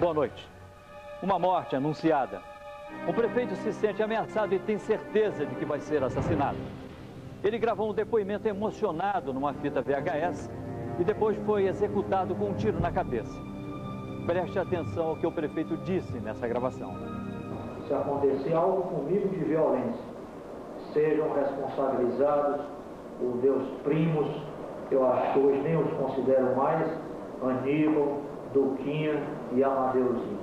Boa noite. Uma morte anunciada. O prefeito se sente ameaçado e tem certeza de que vai ser assassinado. Ele gravou um depoimento emocionado numa fita VHS e depois foi executado com um tiro na cabeça. Preste atenção ao que o prefeito disse nessa gravação. Se acontecer algo comigo de violência, sejam responsabilizados os meus primos, eu acho que hoje nem os considero mais, Aníbal, Duquinha e Amadeuzinho.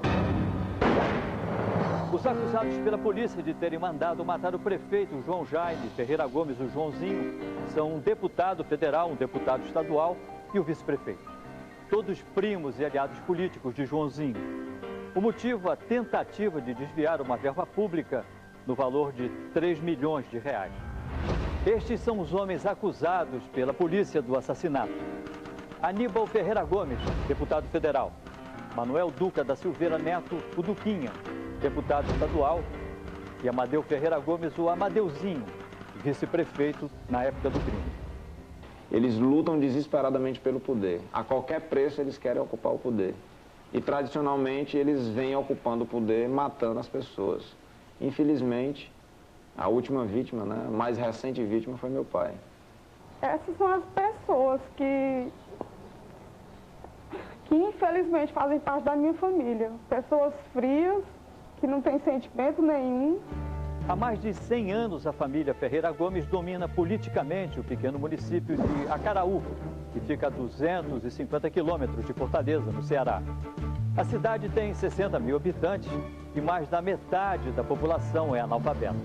Os acusados pela polícia de terem mandado matar o prefeito João Jaime Ferreira Gomes, o Joãozinho, são um deputado federal, um deputado estadual e o vice-prefeito. Todos primos e aliados políticos de Joãozinho. O motivo, a tentativa de desviar uma verba pública no valor de 3 milhões de reais. Estes são os homens acusados pela polícia do assassinato. Aníbal Ferreira Gomes, deputado federal. Manuel Duca da Silveira Neto, o Duquinha, deputado estadual. E Amadeu Ferreira Gomes, o Amadeuzinho, vice-prefeito na época do crime. Eles lutam desesperadamente pelo poder. A qualquer preço eles querem ocupar o poder. E tradicionalmente eles vêm ocupando o poder, matando as pessoas. Infelizmente, a última vítima, né, a mais recente vítima foi meu pai. Essas são as pessoas que infelizmente fazem parte da minha família. Pessoas frias, que não têm sentimento nenhum. Há mais de 100 anos, a família Ferreira Gomes domina politicamente o pequeno município de Acaraú, que fica a 250 quilômetros de Fortaleza, no Ceará. A cidade tem 60 mil habitantes e mais da metade da população é analfabeta.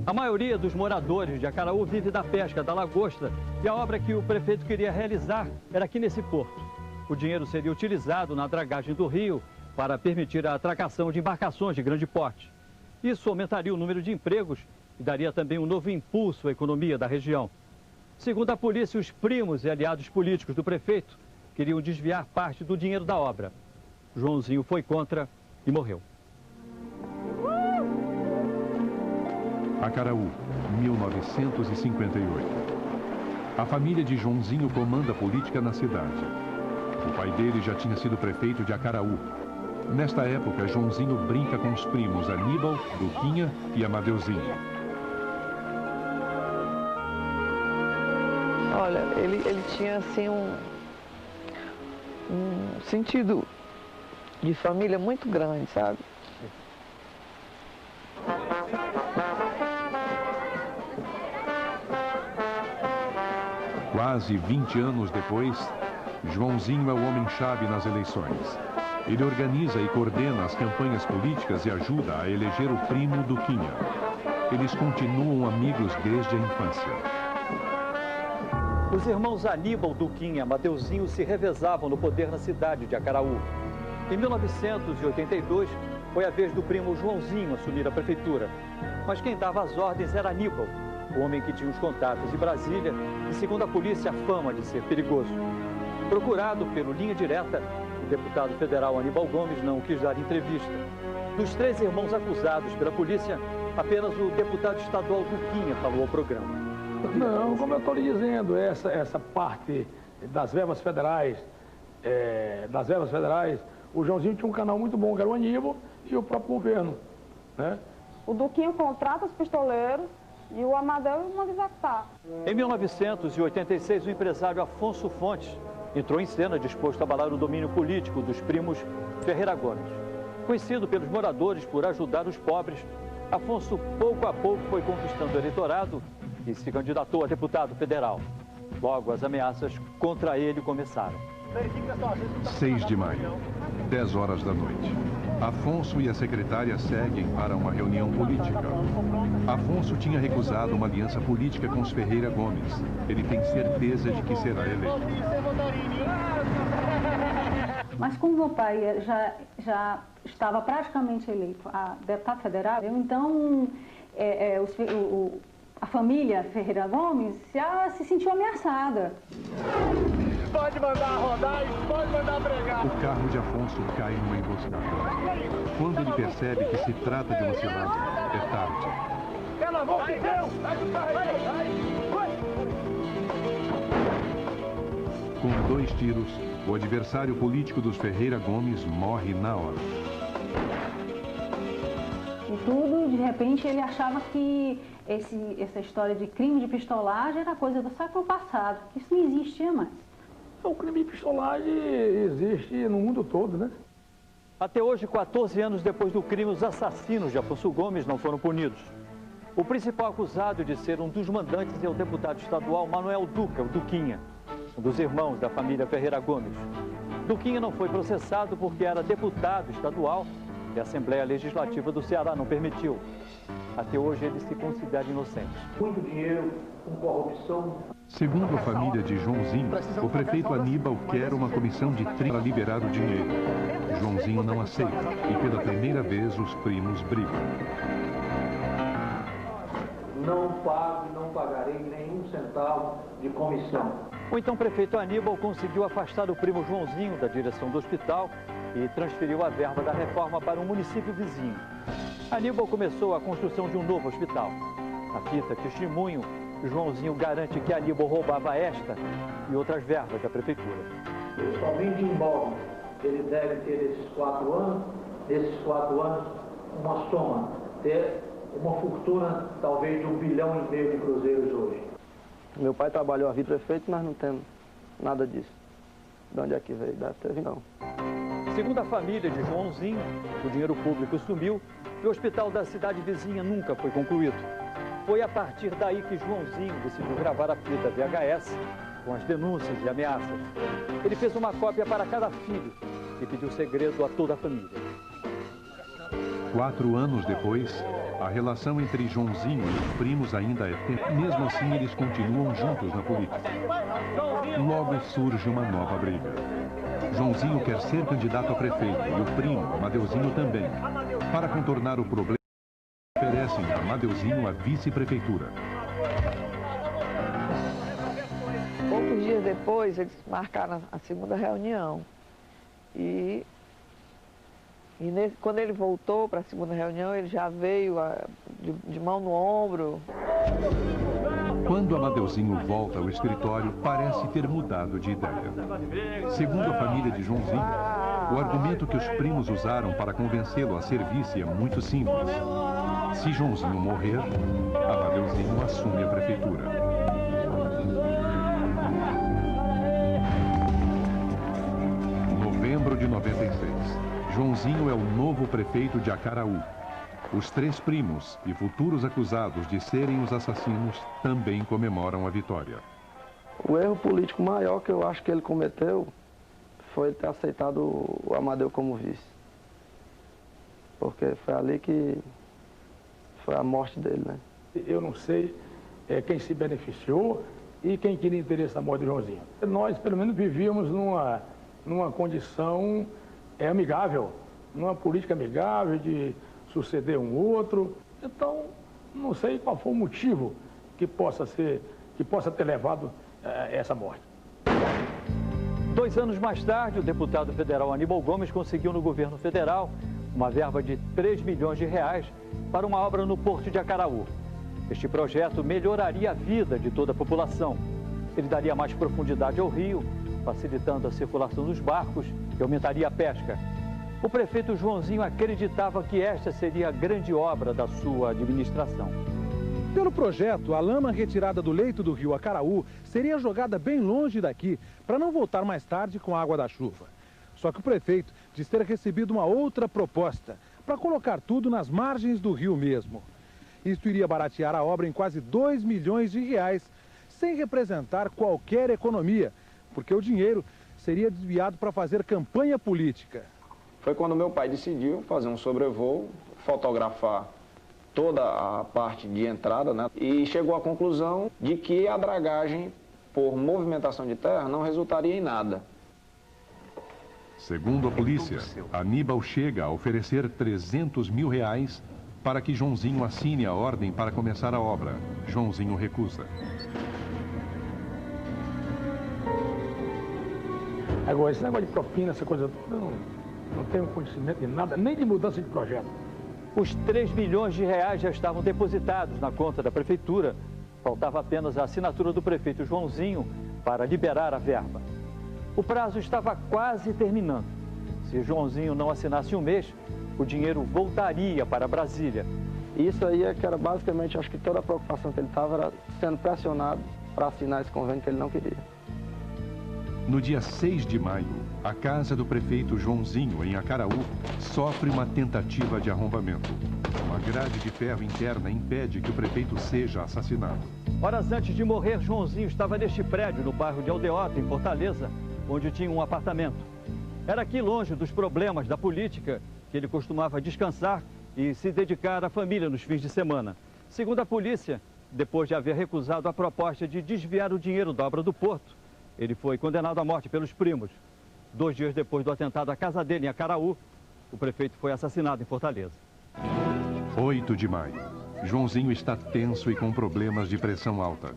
A maioria dos moradores de Acaraú vive da pesca da lagosta e a obra que o prefeito queria realizar era aqui nesse porto. O dinheiro seria utilizado na dragagem do rio para permitir a atracação de embarcações de grande porte. Isso aumentaria o número de empregos e daria também um novo impulso à economia da região. Segundo a polícia, os primos e aliados políticos do prefeito queriam desviar parte do dinheiro da obra. Joãozinho foi contra e morreu. Acaraú, 1958. A família de Joãozinho comanda a política na cidade. O pai dele já tinha sido prefeito de Acaraú. Nesta época, Joãozinho brinca com os primos Aníbal, Duquinha e Amadeuzinho. Olha, ele tinha assim um sentido de família muito grande, sabe? Quase 20 anos depois, Joãozinho é o homem-chave nas eleições. Ele organiza e coordena as campanhas políticas e ajuda a eleger o primo Duquinha. Eles continuam amigos desde a infância. Os irmãos Aníbal, Duquinha e Amadeuzinho se revezavam no poder na cidade de Acaraú. Em 1982, foi a vez do primo Joãozinho assumir a prefeitura. Mas quem dava as ordens era Aníbal, o homem que tinha os contatos em Brasília e, segundo a polícia, a fama de ser perigoso. Procurado pelo Linha Direta, o deputado federal Aníbal Gomes não quis dar entrevista. Dos 3 irmãos acusados pela polícia, apenas o deputado estadual Duquinha falou ao programa. Não, como eu estou lhe dizendo, essa parte das verbas federais, o Joãozinho tinha um canal muito bom, que era o Aníbal e o próprio governo, né? O Duquinha contrata os pistoleiros e o Amadeu manda executar. Em 1986, o empresário Afonso Fontes entrou em cena disposto a abalar o domínio político dos primos Ferreira Gomes. Conhecido pelos moradores por ajudar os pobres, Afonso pouco a pouco foi conquistando o eleitorado e se candidatou a deputado federal. Logo, as ameaças contra ele começaram. 6 de maio, 10 horas da noite. Afonso e a secretária seguem para uma reunião política. Afonso tinha recusado uma aliança política com os Ferreira Gomes. Ele tem certeza de que será eleito. Mas como meu pai já estava praticamente eleito a deputado federal, então a família Ferreira Gomes já se sentiu ameaçada. Pode mandar rodar e pode mandar pregar. O carro de Afonso cai numa emboscada. Quando ele percebe que se trata de uma cilada, é tarde. Pelo amor de Deus! Com 2 tiros, o adversário político dos Ferreira Gomes morre na hora. E tudo, de repente, ele achava que essa história de crime de pistolagem era coisa do século passado, que isso não existia mais. O crime de pistolagem existe no mundo todo, né? Até hoje, 14 anos depois do crime, os assassinos de Afonso Gomes não foram punidos. O principal acusado de ser um dos mandantes é o deputado estadual Manuel Duca, o Duquinha, um dos irmãos da família Ferreira Gomes. Duquinha não foi processado porque era deputado estadual e a Assembleia Legislativa do Ceará não permitiu. Até hoje ele se considera inocente. Muito dinheiro, com corrupção. Segundo a família de Joãozinho, o prefeito Aníbal quer uma comissão de 30 para liberar o dinheiro. Joãozinho não aceita e pela primeira vez os primos brigam. Não pago e não pagarei nenhum centavo de comissão. O então prefeito Aníbal conseguiu afastar o primo Joãozinho da direção do hospital e transferiu a verba da reforma para um município vizinho. Aníbal começou a construção de um novo hospital. A fita testemunho, Joãozinho garante que Aníbal roubava esta e outras verbas da prefeitura. Somente de imóvel, ele deve ter nesses 4 anos, uma soma, ter uma fortuna talvez de 1,5 bilhão de cruzeiros hoje. Meu pai trabalhou a vida prefeito, mas não temos nada disso. De onde é que veio? Deve ter vindo não. Segundo a família de Joãozinho, o dinheiro público sumiu e o hospital da cidade vizinha nunca foi concluído. Foi a partir daí que Joãozinho decidiu gravar a fita VHS com as denúncias e ameaças. Ele fez uma cópia para cada filho e pediu segredo a toda a família. 4 anos depois, a relação entre Joãozinho e os primos ainda é tensa. Mesmo assim, eles continuam juntos na política. Logo surge uma nova briga. Joãozinho quer ser candidato a prefeito e o primo, Amadeuzinho, também. Para contornar o problema, oferecem a Amadeuzinho a vice-prefeitura. Poucos dias depois, eles marcaram a segunda reunião. Quando ele voltou para a segunda reunião, ele já veio de mão no ombro. Quando Amadeuzinho volta ao escritório, parece ter mudado de ideia. Segundo a família de Joãozinho, o argumento que os primos usaram para convencê-lo a ser vice é muito simples. Se Joãozinho morrer, Amadeuzinho assume a prefeitura. Novembro de 96. Joãozinho é o novo prefeito de Acaraú. Os 3 primos e futuros acusados de serem os assassinos também comemoram a vitória. O erro político maior que eu acho que ele cometeu foi ele ter aceitado o Amadeu como vice. Porque foi ali que foi a morte dele, né? Eu não sei quem se beneficiou e quem queria interesse na morte do Joãozinho. Nós, pelo menos, vivíamos numa condição amigável, numa política amigável de suceder um outro. Então, não sei qual foi o motivo que possa ter levado a essa morte. 2 anos mais tarde, o deputado federal Aníbal Gomes conseguiu no governo federal uma verba de 3 milhões de reais para uma obra no porto de Acaraú. Este projeto melhoraria a vida de toda a população. Ele daria mais profundidade ao rio, facilitando a circulação dos barcos e aumentaria a pesca. O prefeito Joãozinho acreditava que esta seria a grande obra da sua administração. Pelo projeto, a lama retirada do leito do rio Acaraú seria jogada bem longe daqui, para não voltar mais tarde com a água da chuva. Só que o prefeito diz ter recebido uma outra proposta, para colocar tudo nas margens do rio mesmo. Isto iria baratear a obra em quase 2 milhões de reais, sem representar qualquer economia, porque o dinheiro seria desviado para fazer campanha política. Foi quando meu pai decidiu fazer um sobrevoo, fotografar toda a parte de entrada, né? E chegou à conclusão de que a dragagem por movimentação de terra não resultaria em nada. Segundo a polícia, Aníbal chega a oferecer 300 mil reais para que Joãozinho assine a ordem para começar a obra. Joãozinho recusa. Agora, esse negócio de propina, essa coisa toda, não tenho conhecimento de nada, nem de mudança de projeto. Os 3 milhões de reais já estavam depositados na conta da prefeitura. Faltava apenas a assinatura do prefeito Joãozinho para liberar a verba. O prazo estava quase terminando. Se Joãozinho não assinasse um mês, o dinheiro voltaria para Brasília. Isso aí é que era basicamente, acho que toda a preocupação que ele estava era sendo pressionado para assinar esse convênio que ele não queria. No dia 6 de maio, a casa do prefeito Joãozinho, em Acaraú, sofre uma tentativa de arrombamento. Uma grade de ferro interna impede que o prefeito seja assassinado. Horas antes de morrer, Joãozinho estava neste prédio, no bairro de Aldeota, em Fortaleza, onde tinha um apartamento. Era aqui, longe dos problemas da política, que ele costumava descansar e se dedicar à família nos fins de semana. Segundo a polícia, depois de haver recusado a proposta de desviar o dinheiro da obra do Porto, ele foi condenado à morte pelos primos. 2 dias depois do atentado à casa dele em Acaraú, o prefeito foi assassinado em Fortaleza. 8 de maio. Joãozinho está tenso e com problemas de pressão alta.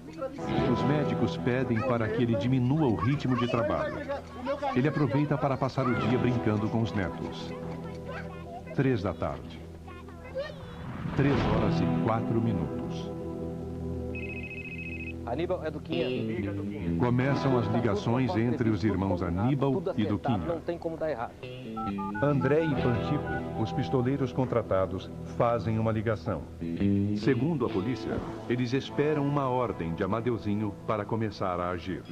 Os médicos pedem para que ele diminua o ritmo de trabalho. Ele aproveita para passar o dia brincando com os netos. 3 da tarde. 3 horas e 4 minutos. Aníbal é Duquinha. Começam as ligações entre os irmãos Aníbal e Duquinha. Não tem como dar errado. André e Pantico, os pistoleiros contratados, fazem uma ligação. Segundo a polícia, eles esperam uma ordem de Amadeuzinho para começar a agir.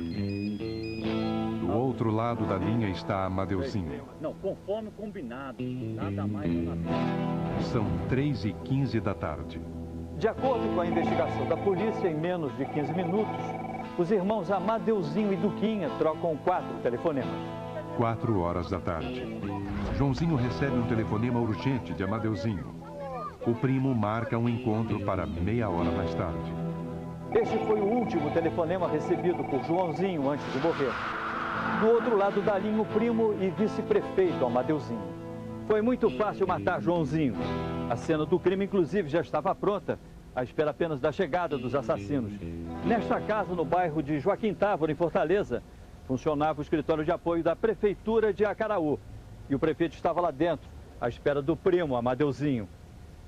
Do outro lado da linha está Amadeuzinho. Não, conforme combinado, nada mais nada menos. São 3h15 da tarde. De acordo com a investigação da polícia, em menos de 15 minutos, os irmãos Amadeuzinho e Duquinha trocam 4 telefonemas. 4 horas da tarde. Joãozinho recebe um telefonema urgente de Amadeuzinho. O primo marca um encontro para meia hora mais tarde. Este foi o último telefonema recebido por Joãozinho antes de morrer. Do outro lado da linha, o primo e vice-prefeito Amadeuzinho. Foi muito fácil matar Joãozinho. A cena do crime, inclusive, já estava pronta, à espera apenas da chegada dos assassinos. Nesta casa, no bairro de Joaquim Távora, em Fortaleza, funcionava o escritório de apoio da Prefeitura de Acaraú. E o prefeito estava lá dentro, à espera do primo, Amadeuzinho.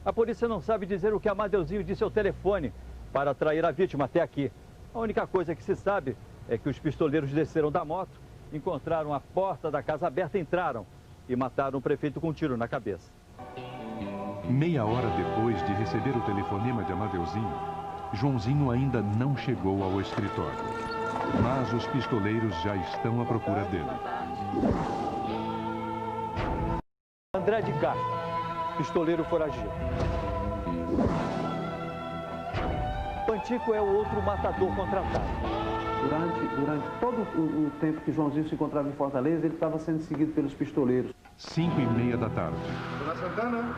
A polícia não sabe dizer o que Amadeuzinho disse ao telefone para atrair a vítima até aqui. A única coisa que se sabe é que os pistoleiros desceram da moto, encontraram a porta da casa aberta, entraram e mataram o prefeito com um tiro na cabeça. Meia hora depois de receber o telefonema de Amadeuzinho, Joãozinho ainda não chegou ao escritório. Mas os pistoleiros já estão à procura dele. André de Castro, pistoleiro foragido. Pantico é o outro matador contratado. Durante todo o tempo que Joãozinho se encontrava em Fortaleza, ele estava sendo seguido pelos pistoleiros. 5h30 da tarde. Dona Santana?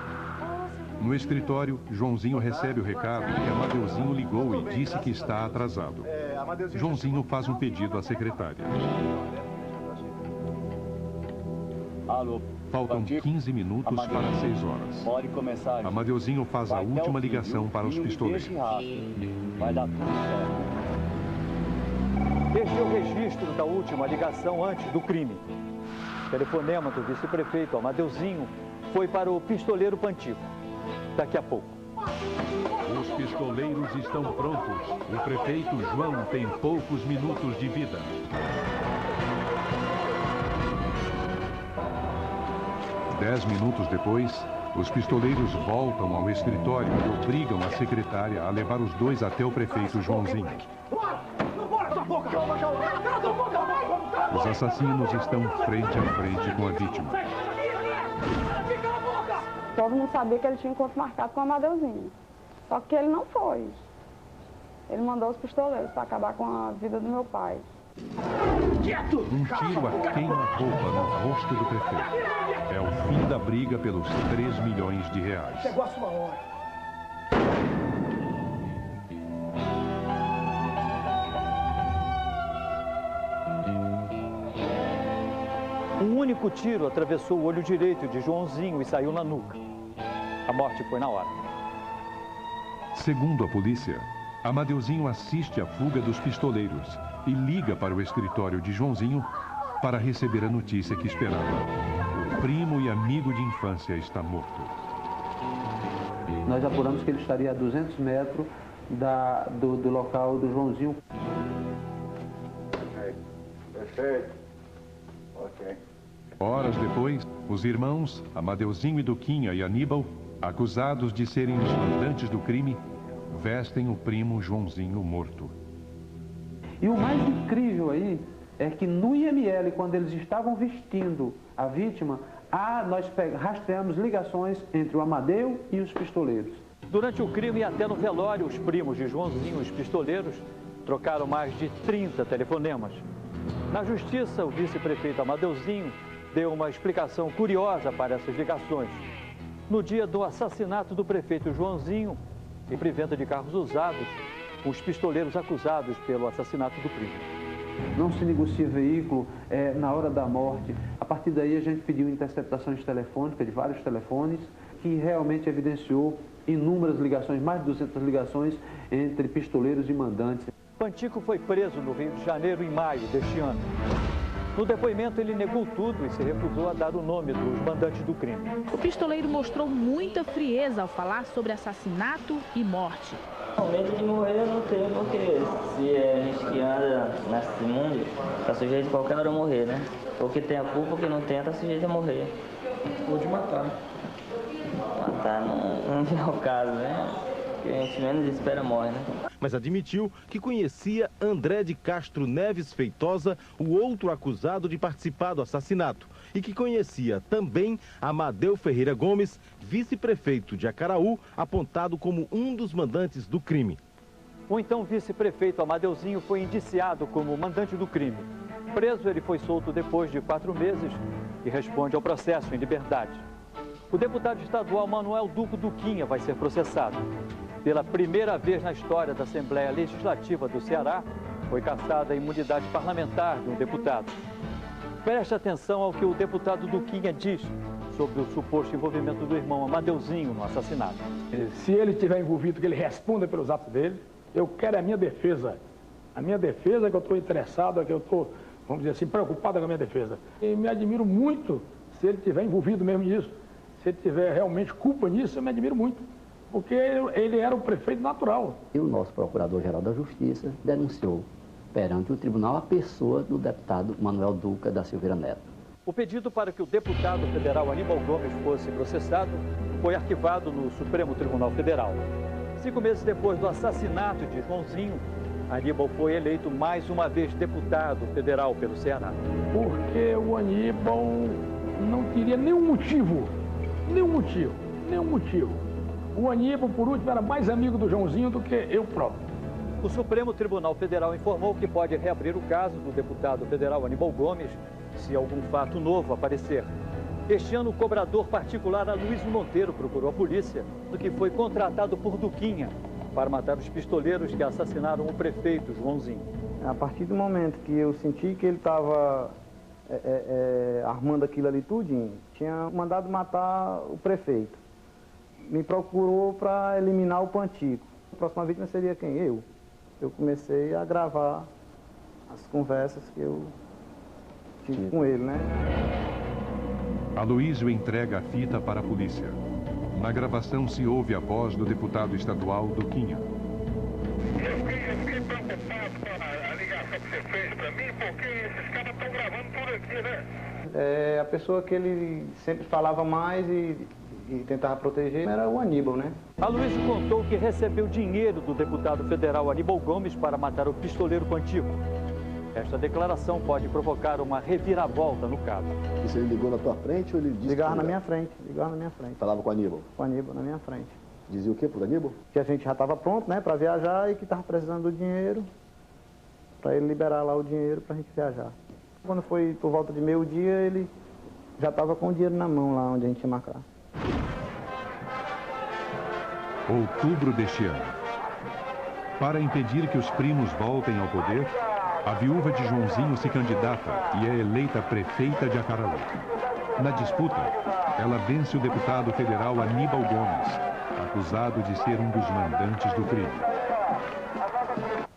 No escritório, Joãozinho recebe o recado que Amadeuzinho ligou e disse que está atrasado. Joãozinho faz um pedido à secretária. Alô. Faltam 15 minutos para 6 horas. Pode começar. Amadeuzinho faz a última ligação para os pistoleiros. Vai dar tudo certo. Este é o registro da última ligação antes do crime. O telefonema do vice-prefeito Amadeuzinho foi para o pistoleiro Pantico. Daqui a pouco. Os pistoleiros estão prontos. O prefeito João tem poucos minutos de vida. Dez minutos depois, os pistoleiros voltam ao escritório e obrigam a secretária a levar os dois até o prefeito Joãozinho. Os assassinos estão frente a frente com a vítima. Todo mundo sabia que ele tinha encontro marcado com o Amadeuzinho. Só que ele não foi. Ele mandou os pistoleiros para acabar com a vida do meu pai. Um tiro a queima-roupa no rosto do prefeito. É o fim da briga pelos 3 milhões de reais. Chegou a sua hora. Um único tiro atravessou o olho direito de Joãozinho e saiu na nuca. A morte foi na hora. Segundo a polícia, Amadeuzinho assiste à fuga dos pistoleiros e liga para o escritório de Joãozinho para receber a notícia que esperava. O primo e amigo de infância está morto. Nós apuramos que ele estaria a 200 metros do local do Joãozinho. Perfeito. Horas depois, os irmãos, Amadeuzinho e Duquinha e Aníbal, acusados de serem os mandantes do crime, vestem o primo Joãozinho morto. E o mais incrível aí é que no IML, quando eles estavam vestindo a vítima, nós rastreamos ligações entre o Amadeu e os pistoleiros. Durante o crime e até no velório, os primos de Joãozinho, os pistoleiros, trocaram mais de 30 telefonemas. Na justiça, o vice-prefeito Amadeuzinho deu uma explicação curiosa para essas ligações. No dia do assassinato do prefeito Joãozinho, em pré-venda de carros usados, os pistoleiros acusados pelo assassinato do primo. Não se negocia veículo na hora da morte. A partir daí a gente pediu interceptações telefônicas de vários telefones, que realmente evidenciou inúmeras ligações, mais de 200 ligações entre pistoleiros e mandantes. Pantico foi preso no Rio de Janeiro em maio deste ano. No depoimento, ele negou tudo e se recusou a dar o nome dos mandantes do crime. O pistoleiro mostrou muita frieza ao falar sobre assassinato e morte. O medo de morrer eu não tenho, porque se a gente que anda nesse mundo, está sujeito a qualquer hora a morrer, né? Ou que tem a culpa, ou que não tem, está sujeito a morrer. Ou de matar. Matar não é o caso, né? Que a gente menos espera morre, né? Mas admitiu que conhecia André de Castro Neves Feitosa, o outro acusado de participar do assassinato, e que conhecia também Amadeu Ferreira Gomes, vice-prefeito de Acaraú, apontado como um dos mandantes do crime. O então vice-prefeito Amadeuzinho foi indiciado como mandante do crime. Preso, ele foi solto depois de 4 meses e responde ao processo em liberdade. O deputado estadual Manuel Duco Duquinha vai ser processado. Pela primeira vez na história da Assembleia Legislativa do Ceará, foi cassada a imunidade parlamentar de um deputado. Preste atenção ao que o deputado Duquinha diz sobre o suposto envolvimento do irmão Amadeuzinho no assassinato. Se ele estiver envolvido, que ele responda pelos atos dele. Eu quero a minha defesa. A minha defesa é que eu estou interessado, é que eu estou, vamos dizer assim, preocupado com a minha defesa. E me admiro muito se ele estiver envolvido mesmo nisso. Se ele tiver realmente culpa nisso, eu me admiro muito. Porque ele era o prefeito natural. E o nosso Procurador-Geral da Justiça denunciou perante o tribunal a pessoa do deputado Manuel Duca da Silveira Neto. O pedido para que o deputado federal Aníbal Gomes fosse processado foi arquivado no Supremo Tribunal Federal. 5 meses depois do assassinato de Joãozinho, Aníbal foi eleito mais uma vez deputado federal pelo Ceará. Porque o Aníbal não teria nenhum motivo. O Aníbal, por último, era mais amigo do Joãozinho do que eu próprio. O Supremo Tribunal Federal informou que pode reabrir o caso do deputado federal Aníbal Gomes se algum fato novo aparecer. Este ano, o cobrador particular Aloysio Monteiro procurou a polícia, do que foi contratado por Duquinha para matar os pistoleiros que assassinaram o prefeito Joãozinho. A partir do momento que eu senti que ele estava armando aquilo ali tudinho, tinha mandado matar o prefeito. Me procurou para eliminar o Pantico. A próxima vítima seria quem? Eu. Eu comecei a gravar as conversas que eu tive com ele, né? Aloysio entrega a fita para a polícia. Na gravação se ouve a voz do deputado estadual Duquinha. Eu fiquei preocupado com a ligação que você fez para mim, porque esses caras estão gravando tudo aqui, né? É, a pessoa que ele sempre falava mais e tentava proteger era o Aníbal, né? Aloysio contou que recebeu dinheiro do deputado federal Aníbal Gomes para matar o pistoleiro Pantico. Esta declaração pode provocar uma reviravolta no caso. Isso ele ligou na tua frente ou ele disse? Ligava na minha frente, Falava com o Aníbal? Com o Aníbal na minha frente. Dizia o quê pro Aníbal? Que a gente já estava pronto, né, para viajar e que estava precisando do dinheiro, para ele liberar lá o dinheiro para a gente viajar. Quando foi por volta de meio-dia, ele já estava com o dinheiro na mão lá onde a gente ia marcar. Outubro deste ano. Para impedir que os primos voltem ao poder, a viúva de Joãozinho se candidata e é eleita prefeita de Acaraú. Na disputa, ela vence o deputado federal Aníbal Gomes, acusado de ser um dos mandantes do crime.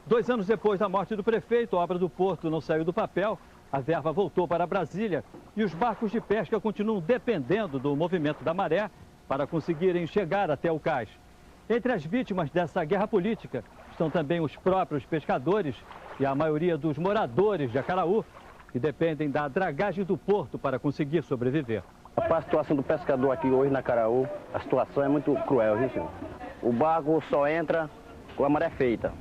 2 anos depois da morte do prefeito, a obra do porto não saiu do papel, a verba voltou para Brasília e os barcos de pesca continuam dependendo do movimento da maré para conseguirem chegar até o cais. Entre as vítimas dessa guerra política estão também os próprios pescadores e a maioria dos moradores de Acaraú, que dependem da dragagem do porto para conseguir sobreviver. A situação do pescador aqui hoje na Acaraú, a situação é muito cruel, viu, senhor? O barco só entra com a maré feita.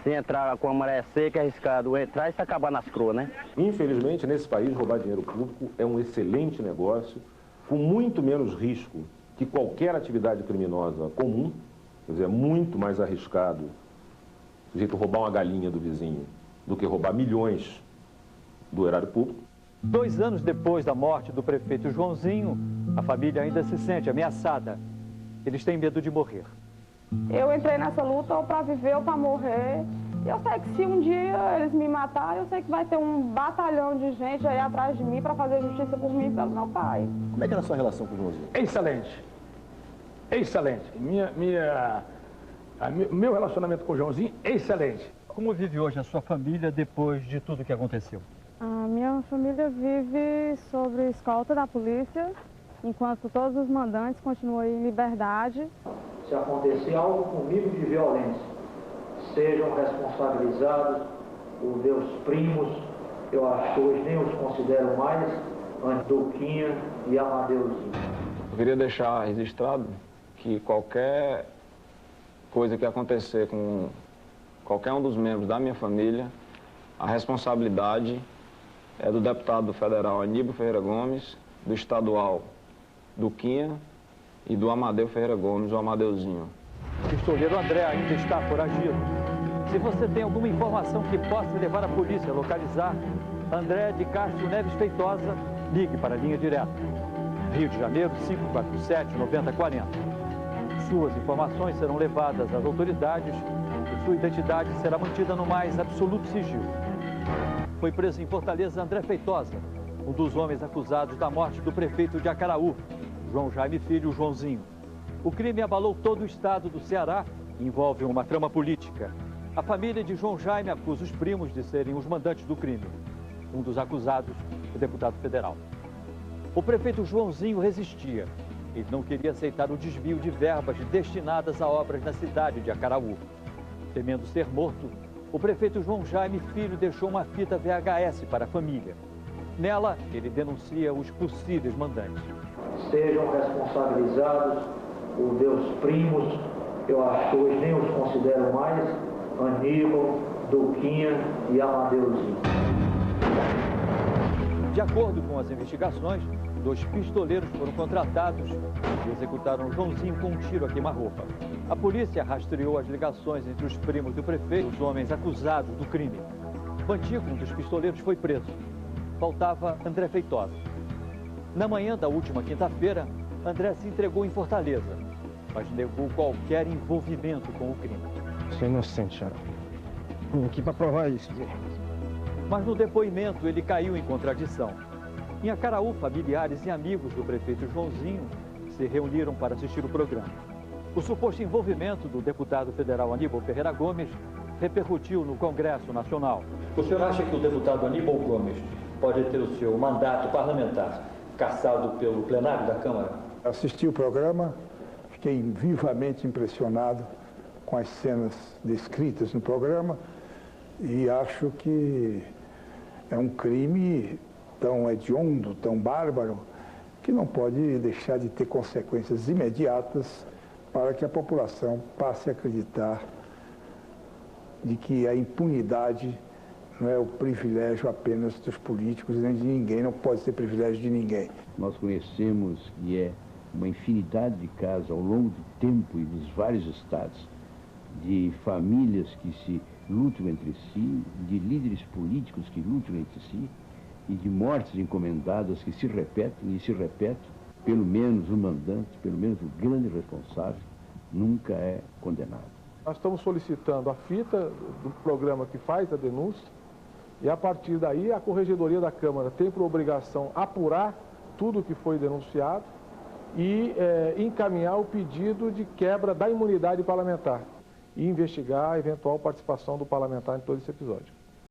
Se entrar com a maré seca, é arriscado entrar e se acabar nas croas, né? Infelizmente, nesse país, roubar dinheiro público é um excelente negócio, com muito menos risco que qualquer atividade criminosa comum. Quer dizer, é muito mais arriscado o sujeito roubar uma galinha do vizinho do que roubar milhões do erário público. 2 anos depois da morte do prefeito Joãozinho, a família ainda se sente ameaçada. Eles têm medo de morrer. Eu entrei nessa luta ou para viver ou para morrer. Eu sei que se um dia eles me matarem, eu sei que vai ter um batalhão de gente aí atrás de mim para fazer justiça por mim e pelo meu pai. Como é que era a sua relação com o Joãozinho? Excelente. Excelente. Meu relacionamento com o Joãozinho é excelente. Como vive hoje a sua família depois de tudo que aconteceu? A minha família vive sobre escolta da polícia, enquanto todos os mandantes continuam em liberdade. Se acontecer algo comigo de violência, sejam responsabilizados os meus primos, eu acho que hoje nem os considero mais, Duquinha e Amadeuzinho. Eu queria deixar registrado que qualquer coisa que acontecer com qualquer um dos membros da minha família, a responsabilidade é do deputado federal Aníbal Ferreira Gomes, do estadual Duquinha e do Amadeu Ferreira Gomes, o Amadeuzinho. O pistoleiro André ainda está foragido. Se você tem alguma informação que possa levar a polícia a localizar André de Castro Neves Feitosa, ligue para a linha direta. Rio de Janeiro, 547-9040. Suas informações serão levadas às autoridades e sua identidade será mantida no mais absoluto sigilo. Foi preso em Fortaleza André Feitosa, um dos homens acusados da morte do prefeito de Acaraú, João Jaime Filho Joãozinho. O crime abalou todo o estado do Ceará e envolve uma trama política. A família de João Jaime acusa os primos de serem os mandantes do crime. Um dos acusados, o deputado federal. O prefeito Joãozinho resistia. Ele não queria aceitar o desvio de verbas destinadas a obras na cidade de Acaraú. Temendo ser morto, o prefeito João Jaime Filho deixou uma fita VHS para a família. Nela, ele denuncia os possíveis mandantes. Sejam responsabilizados os meus primos, eu acho que hoje nem os considero mais, Aníbal, Duquinha e Amadeuzinho. De acordo com as investigações, 2 pistoleiros foram contratados e executaram Joãozinho com um tiro a queima-roupa. A polícia rastreou as ligações entre os primos do prefeito e os homens acusados do crime. Bantico, um dos pistoleiros, foi preso. Faltava André Feitosa. Na manhã da última quinta-feira, André se entregou em Fortaleza, mas negou qualquer envolvimento com o crime. Sou inocente, Xará. Vim aqui para provar isso. Mas no depoimento ele caiu em contradição. Em Acaraú, familiares e amigos do prefeito Joãozinho se reuniram para assistir o programa. O suposto envolvimento do deputado federal Aníbal Ferreira Gomes repercutiu no Congresso Nacional. O senhor acha que o deputado Aníbal Gomes pode ter o seu mandato parlamentar cassado pelo plenário da Câmara? Assisti o programa, fiquei vivamente impressionado com as cenas descritas no programa e acho que é um crime tão hediondo, tão bárbaro, que não pode deixar de ter consequências imediatas para que a população passe a acreditar de que a impunidade não é o privilégio apenas dos políticos nem de ninguém, não pode ser privilégio de ninguém. Nós conhecemos e é uma infinidade de casos ao longo do tempo e dos vários estados, de famílias que se lutam entre si, de líderes políticos que lutam entre si, e de mortes encomendadas que se repetem e se repetem. Pelo menos o mandante, pelo menos o grande responsável, nunca é condenado. Nós estamos solicitando a fita do programa que faz a denúncia e, a partir daí, a Corregedoria da Câmara tem por obrigação apurar tudo o que foi denunciado e encaminhar o pedido de quebra da imunidade parlamentar e investigar a eventual participação do parlamentar em todo esse episódio.